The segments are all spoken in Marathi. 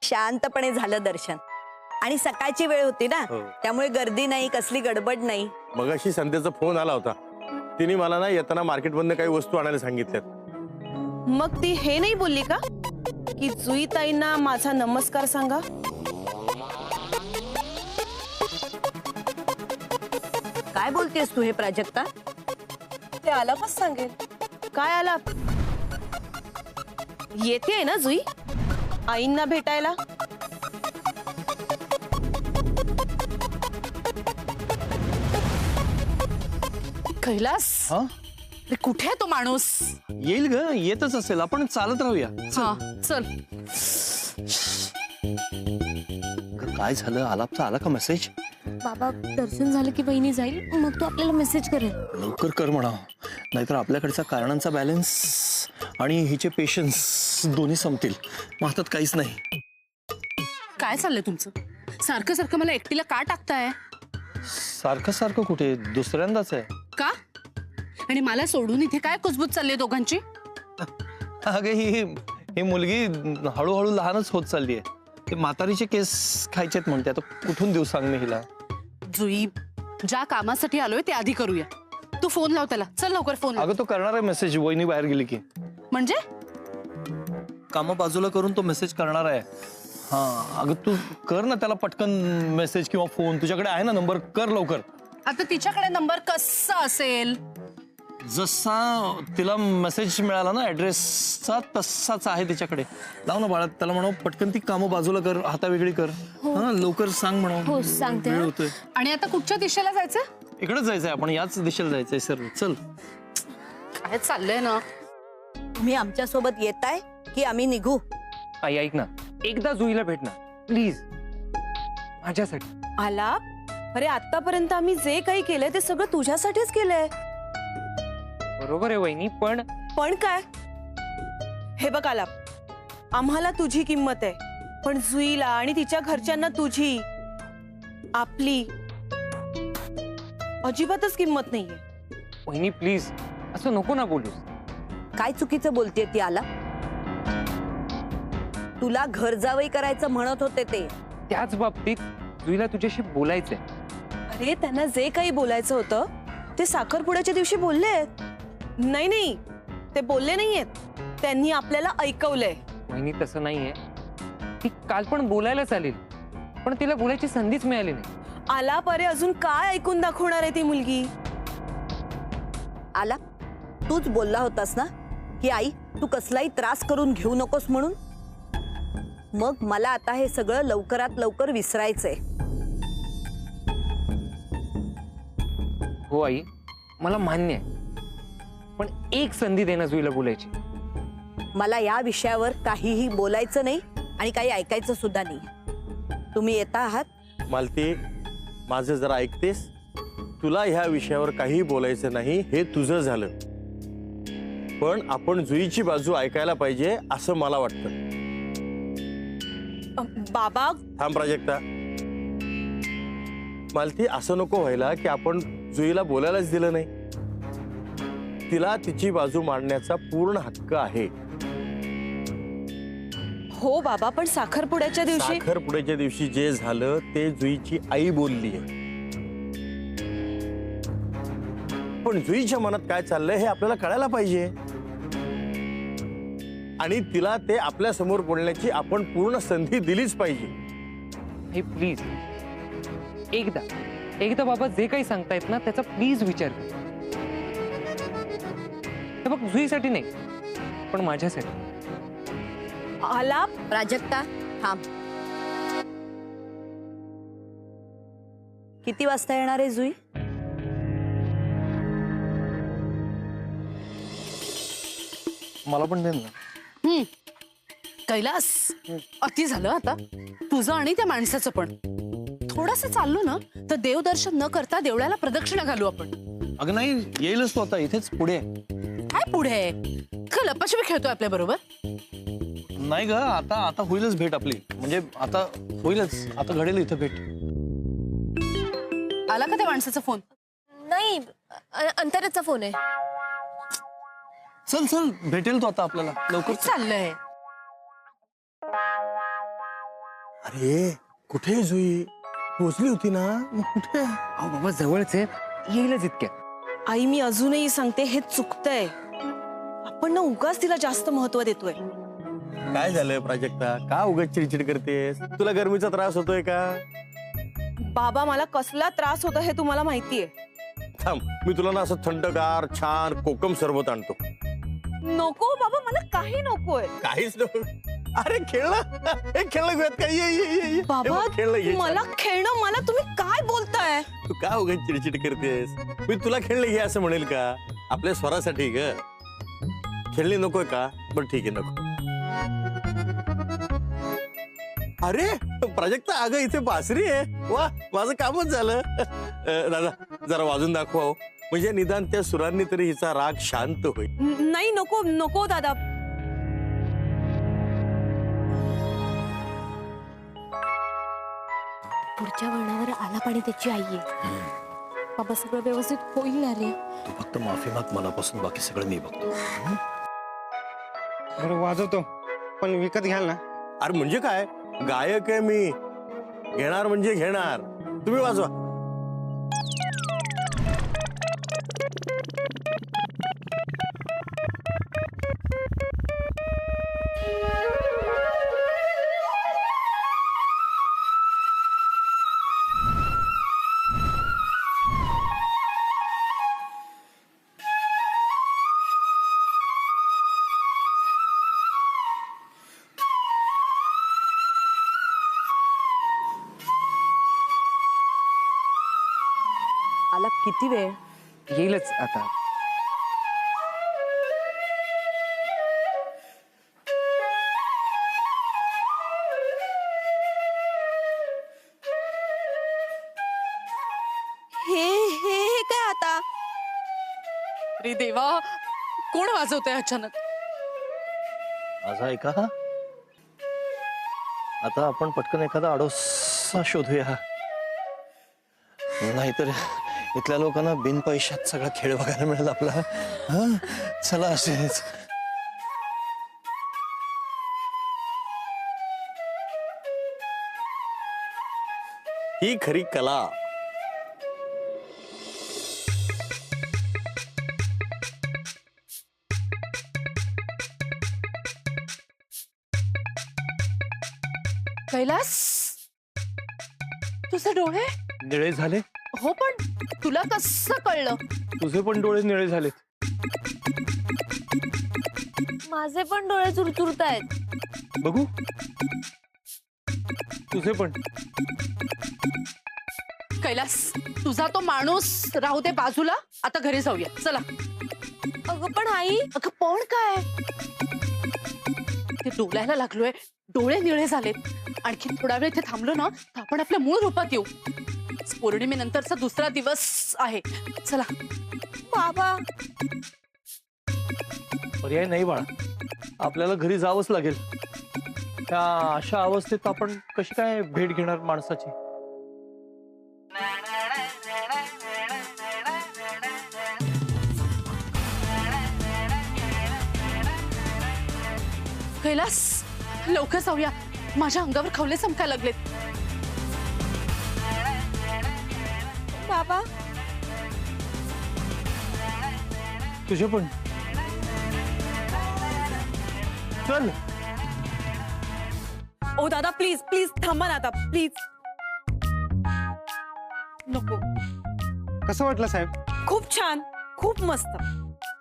शांतपणे झालं दर्शन. आणि सकाळची वेळ होती ना, त्यामुळे गर्दी नाही, कसली गडबड नाही. मगाशी संध्याचा फोन आला होता. तिने मला ना येताना मार्केटमधनं काही वस्तू आणायला सांगितल्यात. मग ती हे नाही बोलली का की जुईताईंना माझा नमस्कार सांगा? काय बोलतेस तू हे प्राजक्ता? ते आलापच सांगेल. काय आलाप? येते ना जुई आईंना भेटायला? कैलास, कुठे आहे तो माणूस? येईल ग, येतच असेल. आपण चालत राहूया. चल. काय झालं? आलापचा आला का मेसेज? बाबा दर्शन झालं की बहिणी जाईल, मग तू आपल्याला मेसेज करेल. लवकर कर म्हणा, नाहीतर आपल्याकडचा कारणांचा बॅलन्स आणि हिचे पेशन्स दोन्ही संपतील. मग हातात काहीच नाही. काय चाललंय तुमचं? सारखं सारखं मला एकटीला का टाकताय? सारखं सारखं कुठे? दुसऱ्यांदाच आहे. का? आणि मला सोडून इथे काय कुजबूज चालली दोघांची? अगे ही मुलगी हळूहळू लहानच होत चालली आहे. ते म्हातारीचे केस खायचेत म्हणते. आता कुठून देऊ सांग मी हिला? जुई, ज्या कामासाठी आलोय ते आधी करूया. तू फोन लाव त्याला. चल लवकर फोन लाव. अगं तो करणार आहे मेसेज. वहिनी बाहेर गेली की. म्हणजे कामं बाजूला करून तो मेसेज करणार आहे. हा अगं तू कर ना त्याला पटकन मेसेज किंवा फोन. तुझ्याकडे आहे ना नंबर? कर लवकर. आता तिच्याकडे नंबर कसा असेल? जसा तिला मेसेज मिळाला ना ऍड्रेसचा तसाच आहे तिच्याकडे. लाव ना बाळा त्याला. म्हणू पटकन ती कामं बाजूला कर, हातावेगळी कर. हा लवकर सांग म्हणू. हो सांगते. वेळ होतोय. आणि आता कुठच्या दिशेला जायचं? इकडेच जायचंय आपण. याच दिशेला जायचंय सर. चल. काय चाललंय ना? तुम्ही आमच्या सोबत येताय की आम्ही निघू? आई ऐक ना, एकदा जुईला भेट ना प्लीज, माझ्यासाठी. आलाप, अरे आतापर्यंत आम्ही जे काही केलंय ते सगळं तुझ्यासाठीच केलंय. बरोबर आहे वहिनी, पण काय? हे बघ आलाप, आम्हाला तुझी किंमत आहे, पण जुईला आणि तिच्या घरच्यांना तुझी, आपली अजिबातच किंमत नाहीये. वहिनी प्लीज असं नको ना बोलूस. काय चुकीचं बोलतेय ती? आला, तुला घर जावई करायचं म्हणत होते ते. त्याच बाबतीत जुईला तुझ्याशी बोलायचंय. अरे त्यांना जे काही बोलायचं होतं ते साखरपुड्याच्या दिवशी बोललेत. नाही, ते बोलले नाहीयेत, त्यांनी आपल्याला ऐकवलंय. वहिनी तसं नाहीये. ती काल पण बोलायला चालेल, पण तिला बोलायची संधीच मिळाली नाही. आलाप, अरे अजून काय ऐकून दाखवणार आहे ती मुलगी? आला, तूच बोलला होतास ना की आई तू कसलाही त्रास करून घेऊ नकोस म्हणून. मग मला आता हे सगळं लवकरात लवकर विसरायचंय. हो आई, मला मान्य आहे, पण एक संधी देणं जुईला बोलायची. मला या विषयावर काहीही बोलायचं नाही आणि काही ऐकायचं सुद्धा नाही. तुम्ही येता आहात? मालती, माझं जरा ऐकतेस? तुला ह्या विषयावर काही बोलायचं नाही, हे तुझं झालं. पण आपण जुईची बाजू ऐकायला पाहिजे असं मला वाटतं. बाबा, थांब प्राजक्ता. मालती, असं नको व्हायला की आपण जुईला बोलायलाच दिलं नाही. तिला तिची बाजू मांडण्याचा पूर्ण हक्क आहे. हो बाबा, पण साखरपुड्याच्या दिवशी जे झालं ते जुईची आई बोलली आहे. पण जुईच्या मनात काय चाललंय हे आपल्याला कळायला पाहिजे, आणि तिला ते आपल्या समोर बोलण्याची आपण पूर्ण संधी दिलीच पाहिजे. हे प्लीज एकदा बाबा जे काही सांगतायत ना त्याचा प्लीज विचार कर. हे बघ, जुईसाठी नाही पण माझ्यासाठी. आलाप, प्राजक्ता थांब. किती वाजता येणार आहे जुई? मला पण दे ना. कैलास, अति झालं आता तुझं आणि त्या माणसाचं पण. थोडस चाललो ना तर देवदर्शन न करता देवळाला प्रदक्षिणा घालू आपण. अगं नाही, येईलच तो आता. इथेच पुढे. काय पुढे? का लपाछपी खेळतोय आपल्या बरोबर? नाही ग, आता होईलच भेट आपली. म्हणजे आता होईलच, आता घडेल इथं भेट. आला का त्या माणसाचा फोन? नाही, अंतराचा फोन आहे. चल भेटेल तो आता आपल्याला लवकर. काय चाललंय? अरे कुठे आहे जुई? पोचली होती ना, मग कुठे? अहो बाबा जवळच आहे, येईलच इतक्या. आई मी अजूनही सांगते हे चुकतंय. आपण ना उगाच तिला जास्त महत्व देतोय. काय झालं प्राजक्ता? का उगाच चिडचिड करतेस? तुला गरमीचा त्रास होतोय का? बाबा मला कसला त्रास होतो हे तुम्हाला माहितीये. थांब, मी तुला ना असं थंडगार छान कोकम सरबत आणतो. नको बाबा मला काही नकोय. काहीच नको. अरे खेळणं, हे खेळणं घेऊयात का? ये ये ये ये. बाबा हे बघ, खेळणं घे. मला खेळणं, मला तुम्ही काय बोलताय? तू का उगाच चिडचिड करतेस? मी तुला खेळणं घे असं म्हणेल का? आपल्या स्वरासाठी ग. खेळणी नकोय का? बरं ठीक आहे, नको. अरे प्राजक्ता, अगं इथे बासरी आहे. वा, माझं कामच झालं. दादा जरा वाजून दाखवा हो. म्हणजे निदान त्या सुरांनी तरी हिचा राग शांत होईल. नाही नको नको दादा. पुढच्या वळणावर आला पाणी त्याची आई आहे. बाबा सगळं व्यवस्थित होईल ना रे? तू फक्त माफी माग मनापासून, बाकी सगळं मी बघतो. बरं वाजवतो, पण विकत घ्याल ना? अरे म्हणजे काय, गायक आहे मी. घेणार म्हणजे घेणार. तुम्ही वाजवा. आला किती वेळ? येईलच आता. हे काय आता? अरे देवा, कोण वाजवतंय अचानक? माझा ऐका हा. आता आपण पटकन एखादा आडोसा शोधूया, नाहीतर इथल्या लोकांना बिन पैशात सगळा खेळ बघायला मिळेल आपला. हा चला असेच. ही खरी कला. कैलास, तुझे डोळे? निळे झाले? हो, पण तुला कसं कळलं? तुझे पण डोळे निळे झालेत. माझे पण डोळे चुरचुरतायत. बघू तुझे पण. कैलास, तुझा तो माणूस राहू दे बाजूला, आता घरी जाऊया चला. अगं पण आई, अगं पण काय, ते डोळ्याला लागलोय, डोळे निळे झालेत. आणखी थोडा वेळ इथे थांबलो ना तर आपण आपल्या मूळ रूपात येऊ. पौर्णिमेनंतरचा दुसरा दिवस आहे, चला. बाबा पर्याय नाही बाळा, आपल्याला घरी जावंच लागेल. त्या अशा अवस्थेत आपण कशी काय भेट घेणार माणसाची? कैलास, लवकर जाऊया, माझ्या अंगावर खवले चमकायला लागलेत. बाबा तुझे पण. चल. ओ दादा प्लीज प्लीज थांबा ना आता प्लीज. नको. कसं वाटलं साहेब? खूप छान, खूप मस्त.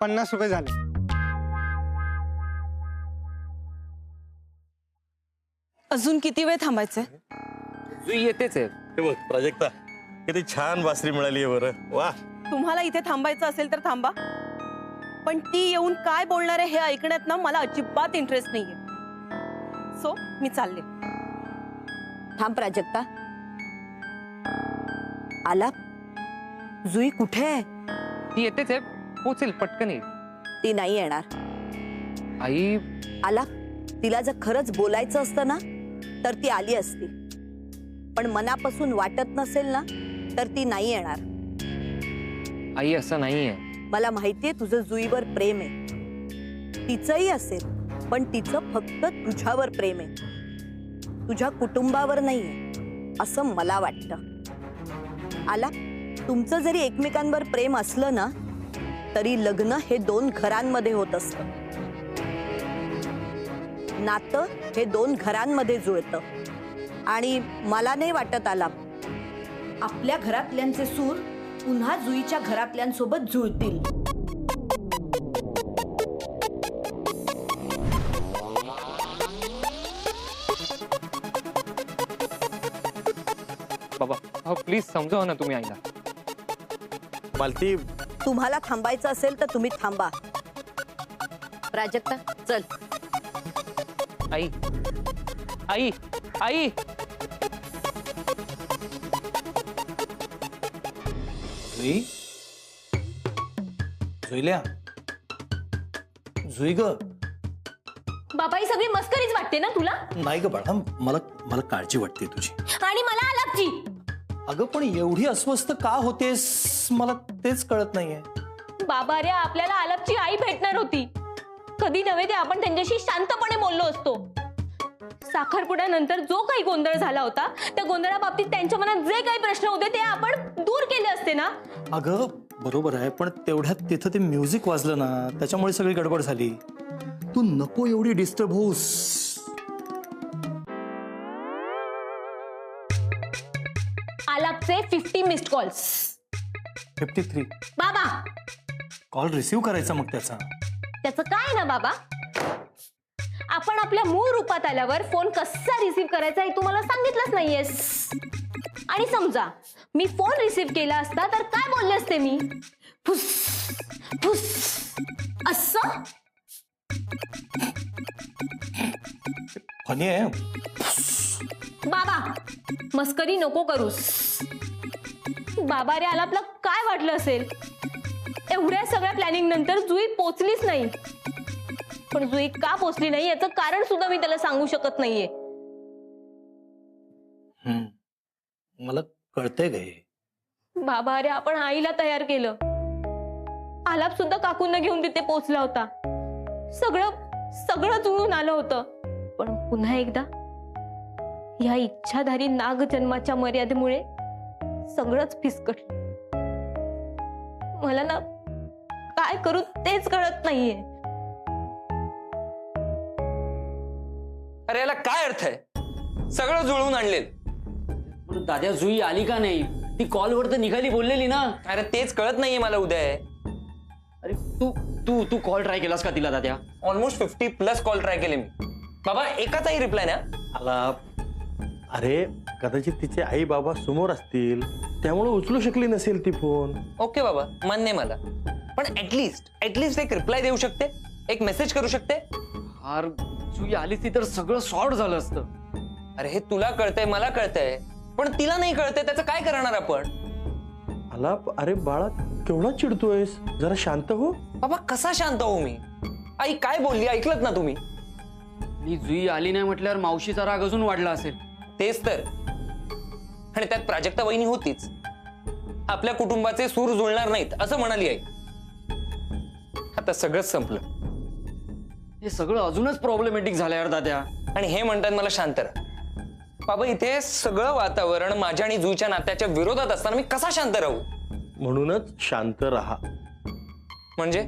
50 रुपये झाले. अजून किती वेळ थांबायचंय? जुई येतेच आहे. हे बघ प्राजक्ता, किती छान बासरी मिळाली आहे बरं. वा. तुम्हाला इथे थांबायचं असेल तर थांबा, पण ती येऊन काय बोलणार आहे हे ऐकण्यात ना मला अजिबात इंटरेस्ट नाहीये. सो मी चालले. थांब प्राजक्ता. आला? जुई कुठे आहे? ती येतेच आहे, पोचेल, पटकन येईल. ती नाही येणार. आई आला, तिला जर खरंच बोलायचं असतं ना तर ती आली असती, पण मनापासून वाटत नसेल ना तर ती नाही येणार. आई असं नाहीये. मला माहितीये तुझं जुईवर प्रेम आहे, तिचंही असेल, पण तिचं फक्त तुझ्यावर प्रेम आहे. तुझ्या कुटुंबावर नाहीये असं मला वाटतं. आला, तुमचं जरी एकमेकांवर प्रेम असलं ना तरी लग्न हे 2 घरांमध्ये होत असतं. नातं हे 2 घरांमध्ये जुळतं. आणि मला नाही वाटत आला आपल्या घरातल्यांचे सूर पुन्हा जुईच्या घरातल्यांसोबत जुळतील. बाबा अहो प्लीज समजावा ना तुम्ही आईला. मालती, तुम्हाला थांबायचं असेल तर तुम्ही थांबा. प्राजक्ता चल. आई आई आई जुई, जुईल्या, जुई ग. बाबा ही सगळी मस्करीच वाटते ना तुला? नाही ग बाळा, मला मला काळजी वाटते तुझी. आणि मला आलापची. अगं पण एवढी अस्वस्थ का होतेस मला तेच कळत नाहीये. बाबा रे, आपल्याला आलापची आई भेटणार होती. कधी नव्हे ते आपण त्यांच्याशी शांतपणे बोललो असतो. साखरपुड्यानंतर जो काही गोंधळ झाला होता त्या गोंधळाबाबतीत त्यांच्या मनात जे काही प्रश्न होते ते आपण दूर केले असते ना. अगं बरोबर आहे, पण तेवढ्यात तिथं ते म्युझिक वाजलं ना, त्याच्यामुळे सगळी गडबड झाली. तू नको एवढी डिस्टर्ब होऊस. आलापचे 50 missed calls. 53 बाबा कॉल रिसीव्ह करायचा मग त्याचा. त्याचं काय ना बाबा, आपण आपल्या मूळ रूपात आल्यावर फोन कसा रिसीव्ह करायचा हे तुम्हाला सांगितलंच नाहीयेस. आणि समजा मी फोन रिसीव्ह केला असता तर काय बोलले असते मी? फुस फुस असं. फनी आहे. बाबा मस्करी नको करूस. बाबा रे, आलापला काय वाटलं असेल? एवढ्या सगळ्या प्लॅनिंग नंतर जुई पोचलीच नाही. पण जुई का पोचली नाही याचं कारण सुद्धा मी त्याला सांगू शकत नाहीये. मला कळतंय गे. बाबा रे, आपण आईला तयार केलं. आलाप सुद्धा काकूंना घेऊन तिथे पोचला होता. सगळं सगळं जुळून आलं होतं. पण पुन्हा एकदा या इच्छाधारी नाग जन्माच्या मर्यादेमुळे सगळंच फिसकटलं. मला ना काय करू तेच कळत नाहीये. अरे याला काय अर्थ आहे? सगळं जुळवून आणले. दाद्या, जुई आली का नाही? ती कॉलवर तर निघाली बोललेली ना. अरे तेच कळत नाहीये मला उदय. अरे तू तू तू कॉल ट्राय केलास का तिला दाद्या? ऑलमोस्ट 50+ कॉल ट्राय केले मी. बाबा एकाचाही रिप्लाय ना. आला. अरे कदाचित तिचे आई बाबा समोर असतील त्यामुळे उचलू शकली नसेल ती फोन. ओके बाबा, मान्य मला. पण ऍटलिस्ट एक रिप्लाय देऊ शकते, एक मेसेज करू शकते. हार, जुई आलीस तर सगळं सॉर्ट झालं असतं. अरे हे तुला कळतंय, मला कळतंय, पण तिला नाही कळतंय. त्याचं काय करणार आपण? आला. अरे बाळा केवढा चिडतोयस, जरा शांत हो. बाबा कसा शांत हो मी? आई काय बोलली ऐकलत ना तुम्ही? मी जुई आली नाही म्हटल्यावर मावशीचा राग अजून वाढला असेल. तेच तर. आणि त्यात प्राजक्ता वहिनी होतीच. आपल्या कुटुंबाचे सूर जुळणार नाहीत असं म्हणाली आई. आता सगळंच संपलं. हे सगळं अजूनच प्रॉब्लेमॅटिक झालं यार दाद्या. आणि हे म्हणतात मला शांत राहा. बाबा इथे सगळं वातावरण माझ्या आणि जुईच्या नात्याच्या विरोधात असताना मी कसा शांत राहू? म्हणूनच शांत राहा. म्हणजे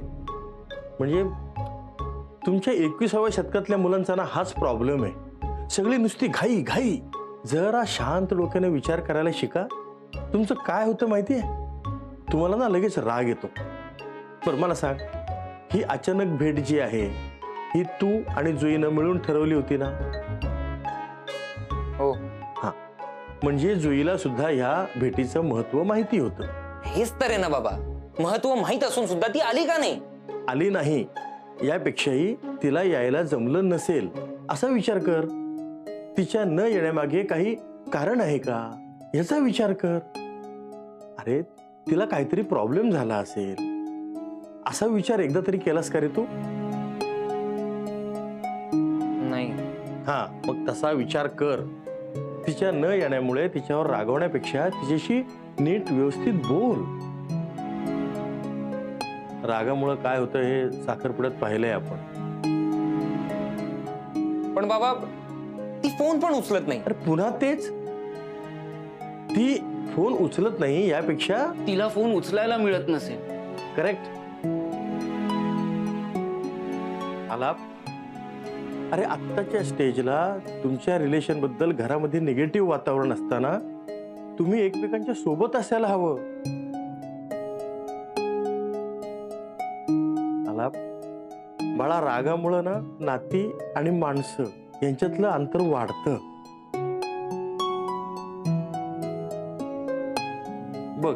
तुमच्या 21व्या शतकातल्या मुलांचा ना हाच प्रॉब्लेम आहे. सगळी नुसती घाई घाई. जरा शांत डोक्याने विचार करायला शिका. तुमचं काय होतं माहितीये, तुम्हाला ना लगेच राग येतो. बरं मला सांग, ही अचानक भेट जी आहे ही तू आणि जुईनं मिळून ठरवली होती ना? हो. हा, म्हणजे जुईला सुद्धा ह्या भेटीचं महत्व माहिती होतं. हेच तर आहे ना बाबा, महत्व माहित असून सुद्धा ती आली का नाही? आली नाही यापेक्षाही तिला यायला जमलं नसेल असा विचार कर. तिच्या न येण्यामागे काही कारण आहे का याचा विचार कर. अरे तिला काहीतरी प्रॉब्लेम झाला असेल असा विचार एकदा तरी केलास का रे तू? नाही. हा, मग तसा विचार कर. तिच्या न येण्यामुळे तिच्यावर रागवण्यापेक्षा तिच्याशी नीट व्यवस्थित बोल. रागामुळे काय होतं हे साखरपुड्यात पाहिलंय आपण. पण बाबा ती फोन पण उचलत नाही. अरे पुन्हा तेच, ती फोन उचलत नाही यापेक्षा तिला फोन उचलायला मिळत नसेल. करेक्ट. आलाप, अरे आत्ताच्या स्टेजला तुमच्या रिलेशन बद्दल घरामध्ये निगेटिव्ह वातावरण असताना तुम्ही एकमेकांच्या सोबत असायला हवं. आलाप, बाळा रागामुळं ना नाती आणि माणसं यांच्यातलं अंतर वाढतं. बघ,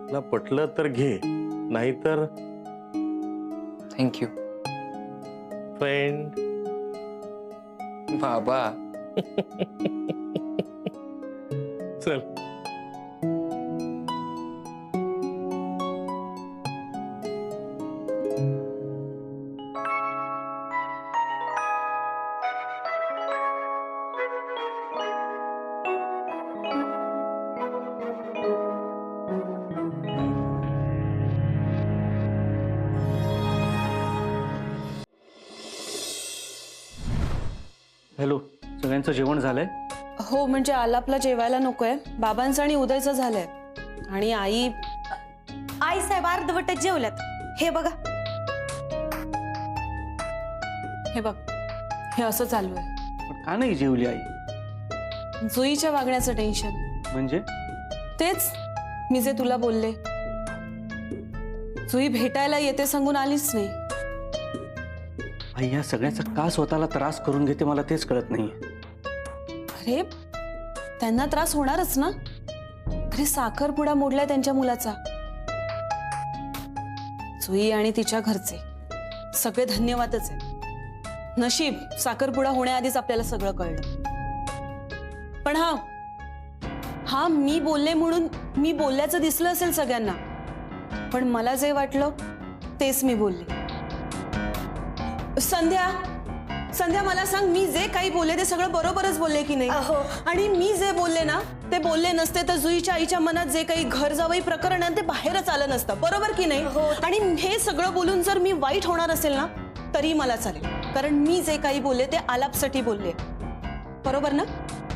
तुला पटलं तर घे, नाहीतर थँक्यू फ्रेंड. बाबा. चल. हॅलो, सगळ्यांचं जेवण झालंय? हो, म्हणजे आलापला जेवायला नकोय. बाबांचं आणि उदयचं झालंय. आणि आई साहेब अर्धवटच जेवल्यात. हे बघा. हे बघ, हे असं चालू आहे. पण का नाही जेवली आई? जुईच्या वागण्याचं टेन्शन. म्हणजे तेच मी जे तुला बोलले. जुई भेटायला येते सांगून आलीच नाही. आई या सगळ्याचा का स्वतःला त्रास करून घेते मला तेच कळत नाहीये. अरे त्यांना त्रास होणारच ना. अरे साखरपुडा मोडलाय त्यांच्या मुलाचा. जुई आणि तिच्या घरचे सगळे धन्यवादच आहेत. नशीब साखरपुडा होण्याआधीच आपल्याला सगळं कळलं. पण हा मी बोलले म्हणून मी बोलल्याचं दिसलं असेल सगळ्यांना, पण मला जे वाटलं तेच मी बोलले. संध्या मला सांग, मी जे काही बोलले ते सगळं बरोबरच बोलले की नाही? आणि मी जे बोलले ना ते बोलले नसते तर जुईच्या आईच्या मनात जे काही घर जावई प्रकरण आहे ते बाहेरच आलं नसतं, बरोबर की नाही? आणि हे सगळं बोलून जर मी वाईट होणार असेल ना तरी मला चालेल, कारण मी जे काही बोलले ते आलापसाठी बोलले. बरोबर ना?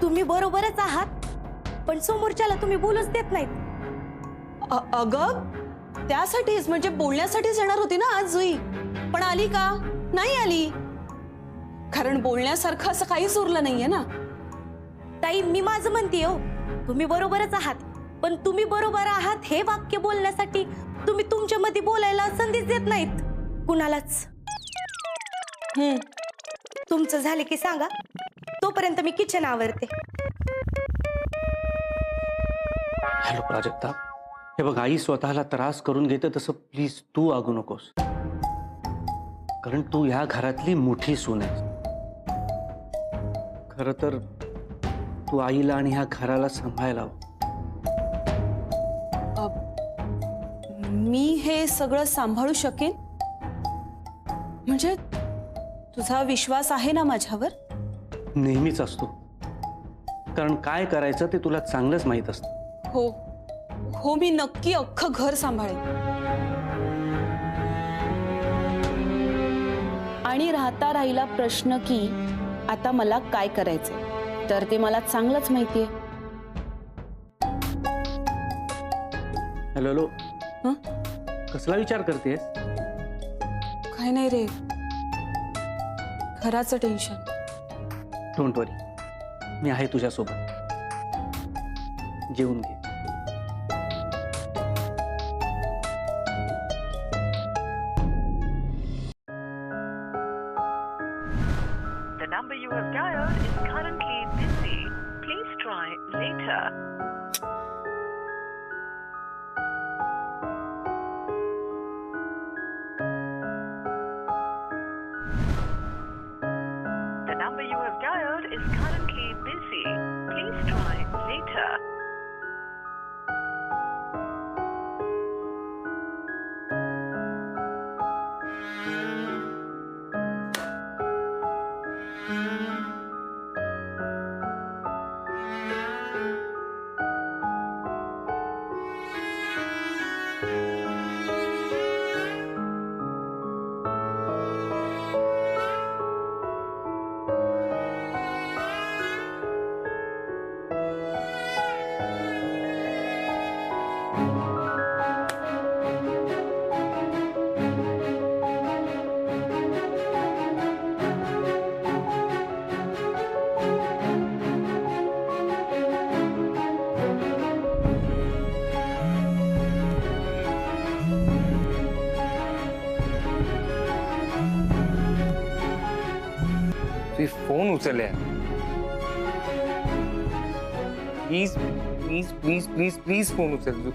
तुम्ही बरोबरच आहात, पण समोरच्याला तुम्ही बोलूच देत नाहीत. अगं त्यासाठीच, म्हणजे बोलण्यासाठीच येणार होती ना आज जुई. पण आली का? नाही आली. कारण बोलण्यासारखं असं काहीच उरलं नाहीये ना. ताई, मी माझं म्हणते हो, तुम्ही बरोबरच आहात, पण तुम्ही बरोबर आहात हे वाक्य बोलण्यासाठी तुम्ही तुमच्या मध्ये बोलायला संधीच देत नाहीत कुणालाच. तुमचं झाले की सांगा, तोपर्यंत मी किचन आवरते. हॅलो प्राजक्ता, हे बघ आई स्वतःला त्रास करून घेते तसं प्लीज तू वागू नकोस. कारण तू ह्या घरातली मोठी सून आहेस. खरं तर तू आईला आणि ह्या घराला सांभाळायला हवं. मी हे सगळं सांभाळू शकेन? म्हणजे तुझा विश्वास आहे ना माझ्यावर? नेहमीच असतो, कारण काय करायचं ते तुला चांगलंच माहित असतं. हो हो, मी नक्की अख्खं घर सांभाळेन. आणि राहिला प्रश्न की आता मला काय करायचं, तर ते मला चांगलंच माहितीये. हॅलो हॅलो, कसला विचार करतेस? काय नाही रे, घराचं टेन्शन. डोंट वरी, मी आहे तुझ्यासोबत. जेवून घे. The number you have dialed is currently busy. Please try later. The number you have dialed is currently busy. Please try later. फोन उचलले please please please please please फोन उचल तू.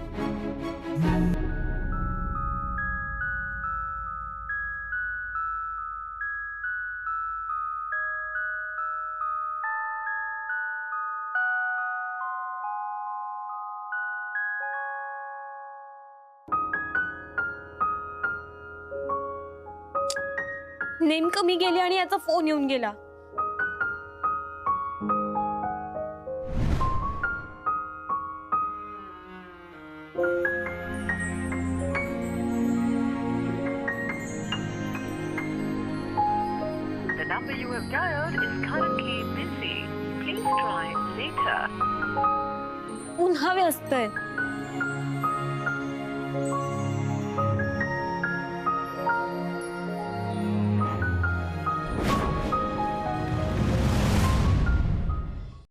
नेमकं मी गेले आणि याचा फोन येऊन गेला. The number you have dialed is currently busy. Please try later. पुन्हा व्यस्त आहे.